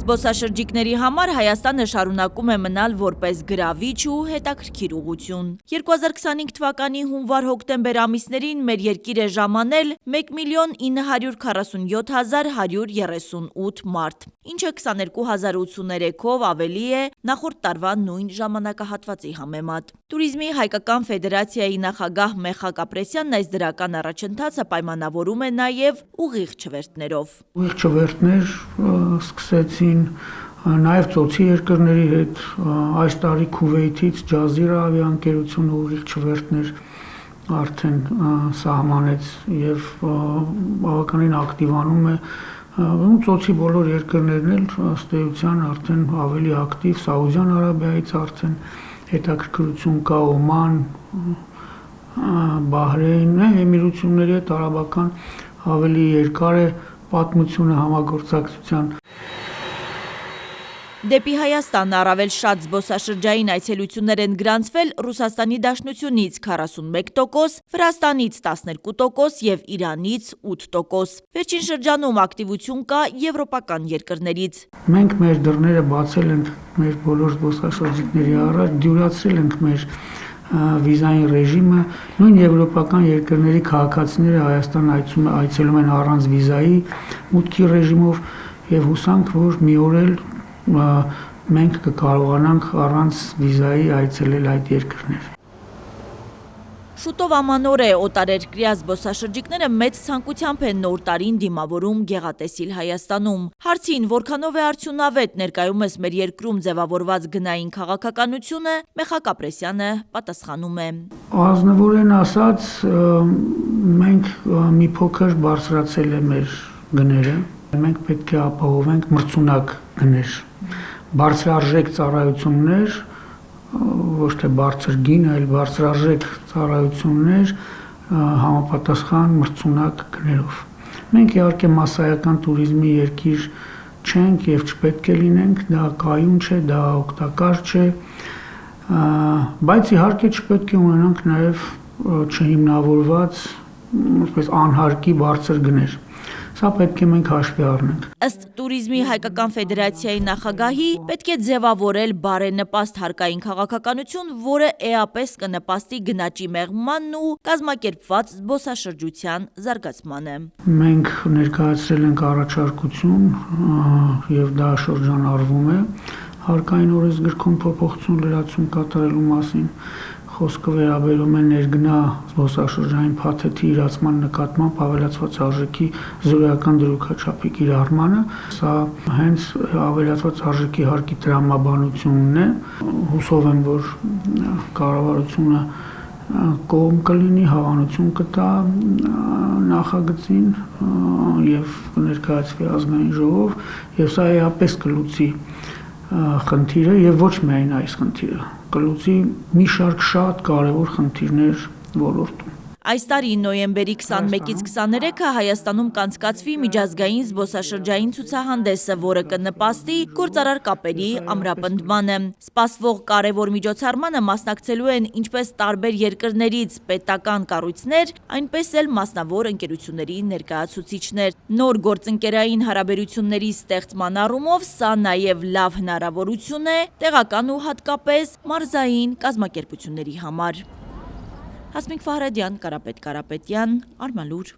Զբոսաշրջիկների համար Հայաստանը շարունակում է մնալ որպես գրավիչ ու հետաքրքիր ուղղություն։ 2025 թվականի հունվար-հոկտեմբեր ամիսներին մեր երկիր է ժամանել 1.947.138 մարդ, ինչը 22.083-ով ավելի է նախորդ տարվա նույն ժամանակահատվածի համեմատ։ Տուրիզմի հայկական ֆեդերացիայի նախագահ Մեխակ Ապրեսյանն այս դրական առաջընթացը պայմանավորում է նաև ուղիղ չվերթներով։ Ուղիղ չվերթներ սկսեցին նաև ծոցի երկրների հետ, այս տարի Քուվեյթից Ջազիրա ավիաընկերությունը ուղիղ չվերթներ արդեն սահմանեց եւ բավականին ակտիվանում է ծոցի բոլոր երկրներն էլ ըստ էության արդեն ավելի ակտիվ, Սաուդյան Արաբիայից արդեն հետաքրքրություն կա, Օման, Բահրեյն, Էմիրությունների հետ արաբական ավելի երկար է պատմությունը համագործակցության։ Դեպի Հայաստան առավել շատ զբոսաշրջային այցելություններ են գրանցվել Ռուսաստանի Դաշնությունից 41%, Վրաստանից 12% և Իրանից 8%։ Վերջին շրջանում ակտիվություն կա եվրոպական երկրներից։ Մենք մեր դռները բացել ենք մեր բոլոր զբոսաշրջիկների առաջ, դյուրացրել ենք մեր վիզային ռեժիմը, նույն եվրոպական երկրների քաղաքացիները Հայաստան այցելում են առանց վիզայի մուտքի ռեժիմով եւ հուսանք, որ մի օր էլ մենք կկարողանանք առանց վիզայի այցելել այդ երկրներ։ Շուտով ամանոր է, օտարերկրյա զբոսաշրջիկները մեծ ցանկությամբ են նոր տարին դիմավորում գեղատեսիլ Հայաստանում։ Հարցին, որքանով է արդյունավետ ներկայումս մեր երկրում ձևավորված գնային քաղաքականությունը, Մեխակ Ապրեսյանը պատասխանում է. Ազնվորեն ասած, մենք մի փոքր բարձրացել է մեր գները, մենք պետք է ապահովենք մրցունակ գներ, բարձրարժեք ծառայություններ, ոչ թե բարձր գին, այլ բարձրարժեք ծառայություններ համապատասխան մրցունակ գներով։ Մենք իհարկե մասսայական տուրիզմի երկիր չենք եւ չպետք է լինենք, դա կայուն չէ, դա օգտակար չէ, բայց իհարկե չպետք է ունենանք նաեւ չհիմնավորված, այսպես անհարկի բարձր գներ։ Սա պետք է մենք հաշվի առնենք։ Ըստ Տուրիզմի հայկական ֆեդերացիայի նախագահի, պետք է ձևավորել բարենպաստ հարկային քաղաքականություն, որը էապես կնպաստի գնաճի մեղմանն ու կազմակերպված զբոսաշրջության զարգացմանը։ Մենք ներկայացրել ենք առաջարկություն եւ դա շրջանառվում է հարկային օրենսգրքում փոփոխություն լրացում կատարելու մասին։ Խոսքը վերաբերում է ներգնա զբոսաշրջային փաթեթի իրացման նկատմամբ ավելացված արժեքի զրոյական դրույքաչափի կիրառմանը։ Սա հենց ավելացված արժեքի հարկի տրամաբանությունն է։ Հուսով եմ, որ կառավարությունը կողմ կլինի, հավանություն կտա նախագծին եւ կներկայացվի ազգային ժողով, եւ սա էապես կլուծի խնդիրը եւ ոչ միայն այս խնդիրը, կլուծի մի շարք շատ կարևոր խնդիրներ ոլորտում։ Այս տարի նոյեմբերի 21-ից 23-ը Հայաստանում կանցկացվի միջազգային զբոսաշրջային ցուցահանդեսը, որը կնպաստի գործարար կապերի ամրապնդմանը։ Սպասվող կարևոր միջոցառմանը մասնակցելու են ինչպես տարբեր երկրներից պետական կառույցներ, այնպես էլ մասնավոր ընկերությունների ներկայացուցիչներ։ Նոր գործընկերային հարաբերությունների ստեղծման առումով սա նաև լավ հնարավորություն է տեղական ու հատկապես մարզային կազմակերպությունների համար։ Հասմիկ Ֆահրադյան, Կարապետ Կարապետյան, Արմալուր։